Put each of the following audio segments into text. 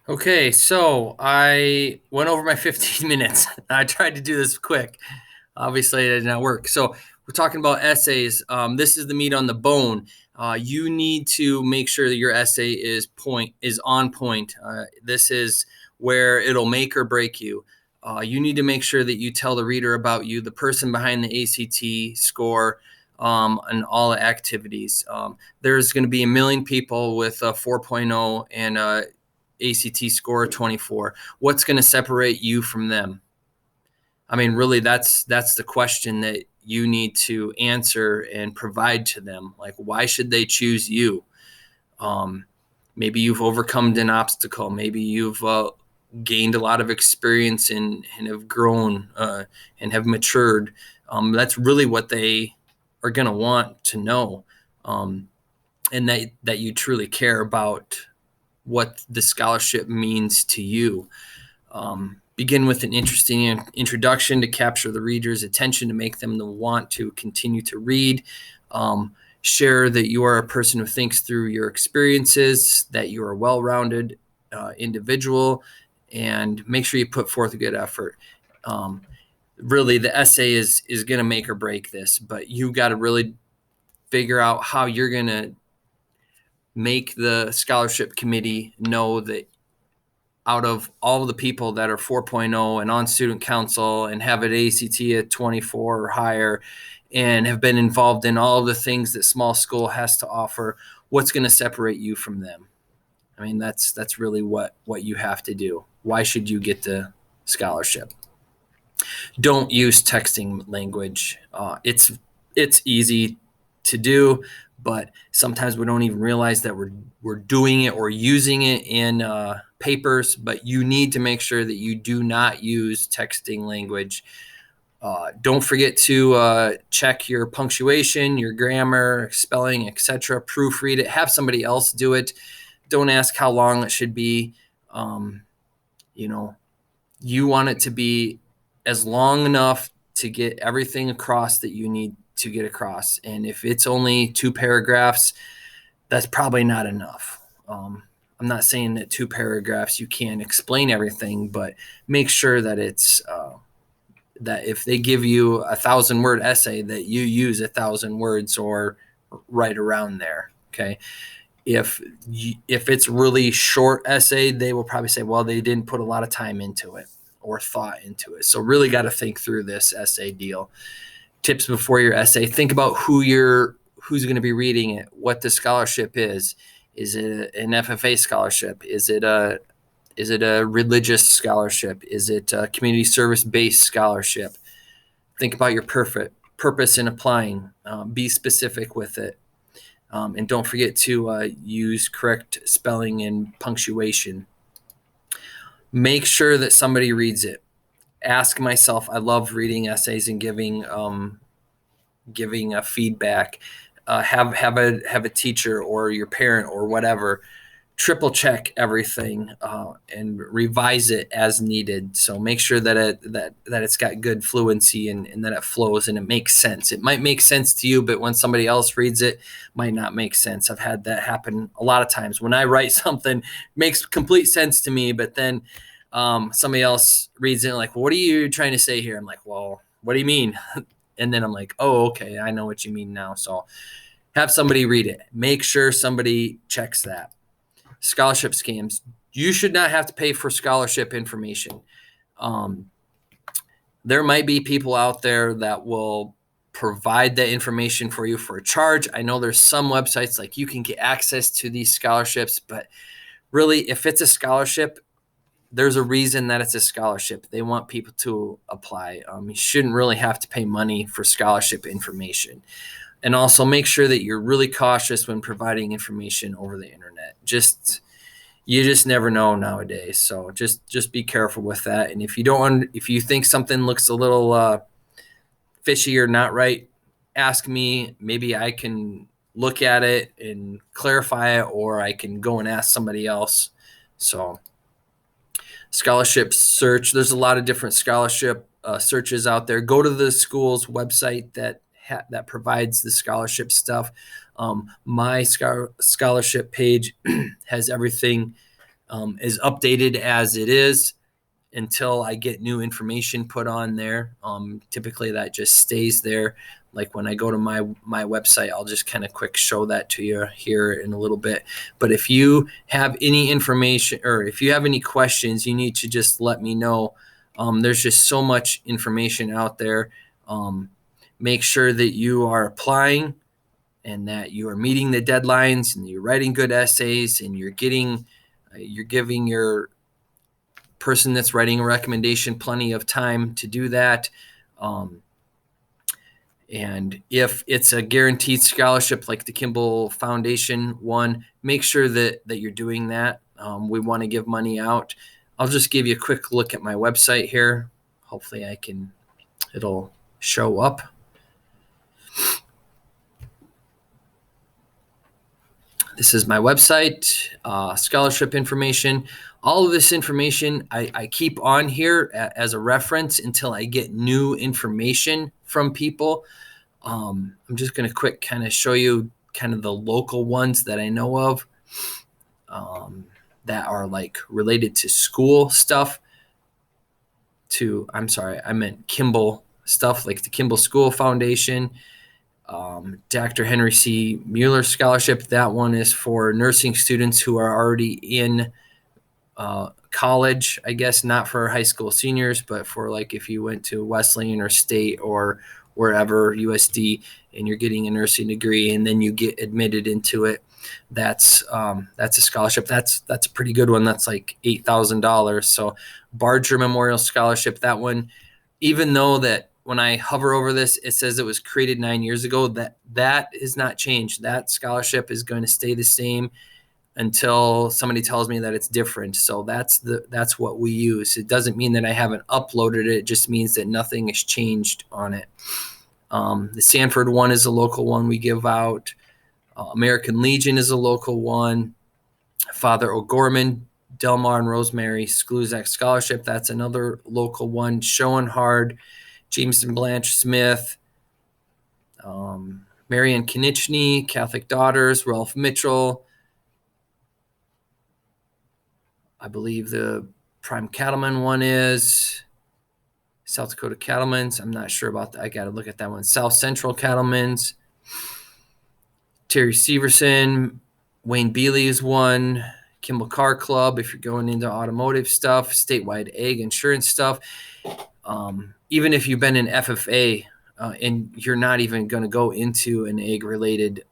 Okay, so I went over my 15 minutes. I tried to do this quick. Obviously, it did not work. So we're talking about essays. This is the meat on the bone. You need to make sure that your essay is on point. This is where it'll make or break you. You need to make sure that you tell the reader about you, the person behind the ACT score, and all the activities. There's going to be a million people with a 4.0 and ACT score of 24. What's going to separate you from them? I mean, really, that's the question that you need to answer and provide to them. Like, why should they choose you? Um, Maybe you've overcome an obstacle. Maybe you've gained a lot of experience and have grown and have matured. That's really what they are going to want to know, and that you truly care about what the scholarship means to you. Begin with an interesting introduction to capture the reader's attention, to make them want to continue to read. Share that you are a person who thinks through your experiences, that you are a well-rounded individual, and make sure you put forth a good effort. Really, the essay is going to make or break this, but you got to really figure out how you're going to make the scholarship committee know that out of all of the people that are 4.0 and on student council and have an ACT at 24 or higher and have been involved in all of the things that small school has to offer, what's going to separate you from them? I mean, that's really what you have to do. Why should you get the scholarship? Don't use texting language. It's easy to do, but sometimes we don't even realize that we're doing it or using it in papers. But you need to make sure that you do not use texting language. Don't forget to check your punctuation, your grammar, spelling, etc. Proofread it. Have somebody else do it. Don't ask how long it should be. Um, you know, you want it to be as long enough to get everything across that you need to get across. And if it's only 2 paragraphs, that's probably not enough. I'm not saying that 2 paragraphs you can't explain everything, but make sure that it's that if they give you 1,000 word essay, that you use 1,000 words or right around there. Okay. If it's really short essay, they will probably say, well, they didn't put a lot of time into it or thought into it. So really got to think through this essay deal. Tips before your essay: think about who's going to be reading it, what the scholarship is. Is it an FFA scholarship? Is it a religious scholarship? Is it a community service based scholarship? Think about your perfect purpose in applying. Be specific with it. And don't forget to use correct spelling and punctuation. Make sure that somebody reads it. Ask myself. I love reading essays and giving a feedback. Have a teacher or your parent or whatever triple check everything and revise it as needed. So make sure that it's got good fluency and that it flows and it makes sense. It might make sense to you, but when somebody else reads it, might not make sense. I've had that happen a lot of times. When I write something, it makes complete sense to me, but then somebody else reads it like, well, what are you trying to say here? I'm like, well, what do you mean? And then I'm like, oh, okay, I know what you mean now. So have somebody read it. Make sure somebody checks that. Scholarship scams. You should not have to pay for scholarship information. Um, there might be people out there that will provide that information for you for a charge. I know there's some websites like you can get access to these scholarships, but really, if it's a scholarship, there's a reason that it's a scholarship. They want people to apply. You shouldn't really have to pay money for scholarship information. And also make sure that you're really cautious when providing information over the internet. You just never know nowadays. So just be careful with that. And if you think something looks a little fishy or not right, ask me. Maybe I can look at it and clarify it, or I can go and ask somebody else. So scholarship search. There's a lot of different scholarship searches out there. Go to the school's website that provides the scholarship stuff. My scholarship page has everything as updated as it is until I get new information put on there. Typically that just stays there. Like when I go to my website, I'll just kind of quick show that to you here in a little bit. But if you have any information or if you have any questions, you need to just let me know. There's just so much information out there. Make sure that you are applying and that you are meeting the deadlines and you're writing good essays and you're giving your person that's writing a recommendation plenty of time to do that. And if it's a guaranteed scholarship like the Kimball Foundation one, make sure that you're doing that. We want to give money out. I'll just give you a quick look at my website here. Hopefully it'll show up. This is my website, scholarship information. All of this information I keep on here as a reference until I get new information from people. I'm just going to quick kind of show you kind of the local ones that I know of that are like related to school stuff. I meant Kimball stuff, like the Kimball School Foundation. Dr. Henry C. Mueller Scholarship, that one is for nursing students who are already in college, I guess, not for high school seniors, but for like if you went to Wesleyan or State or wherever, USD, and you're getting a nursing degree and then you get admitted into it. That's a scholarship. That's a pretty good one. That's like $8,000. So Barger Memorial Scholarship, that one, even though that when I hover over this, it says it was created 9 years ago, that has not changed. That scholarship is going to stay the same until somebody tells me that it's different. So that's what we use. It doesn't mean that I haven't uploaded it. It just means that nothing has changed on it. The Sanford one is a local one we give out. American Legion is a local one. Father O'Gorman, Delmar and Rosemary Skluzak Scholarship, that's another local one. Schoenhard, Jameson Blanche Smith, Marianne Konieczny, Catholic Daughters, Ralph Mitchell. I believe the Prime Cattleman one is South Dakota Cattlemen's. I'm not sure about that. I got to look at that one. South Central Cattlemen's. Terry Severson, Wayne Bealey is one. Kimball Car Club, if you're going into automotive stuff, statewide ag insurance stuff. Even if you've been in FFA and you're not even going to go into an ag-related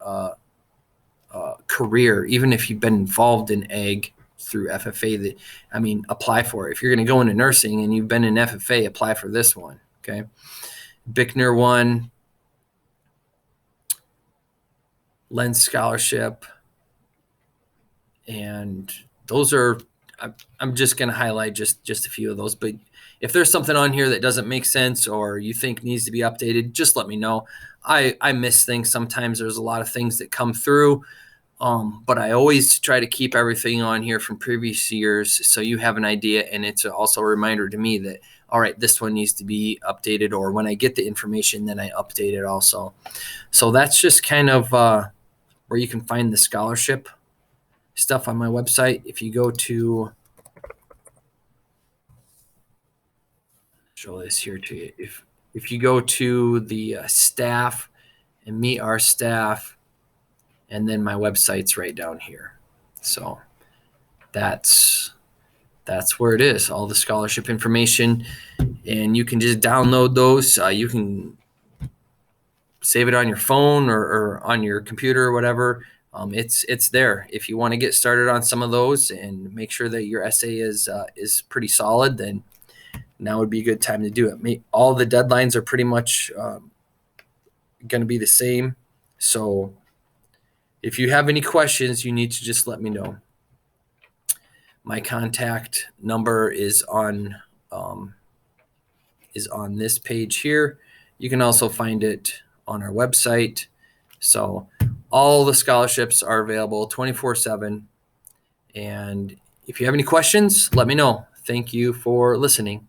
career, even if you've been involved in ag through FFA, apply for it. If you're going to go into nursing and you've been in FFA, apply for this one, okay? Bickner one, Lens Scholarship, and those are, I'm just going to highlight just a few of those. But if there's something on here that doesn't make sense or you think needs to be updated, just let me know. I miss things sometimes. There's a lot of things that come through, but I always try to keep everything on here from previous years so you have an idea, and it's also a reminder to me that, all right, this one needs to be updated, or when I get the information, then I update it also. So that's just kind of where you can find the scholarship stuff on my website. If you go to, show this here to you. If you go to the staff and meet our staff, and then my website's right down here. So that's where it is, all the scholarship information, and you can just download those. You can save it on your phone or on your computer or whatever. It's there. If you want to get started on some of those and make sure that your essay is pretty solid, then now would be a good time to do it. All the deadlines are pretty much going to be the same. So if you have any questions, you need to just let me know. My contact number is on this page here. You can also find it on our website. So all the scholarships are available 24/7. And if you have any questions, let me know. Thank you for listening.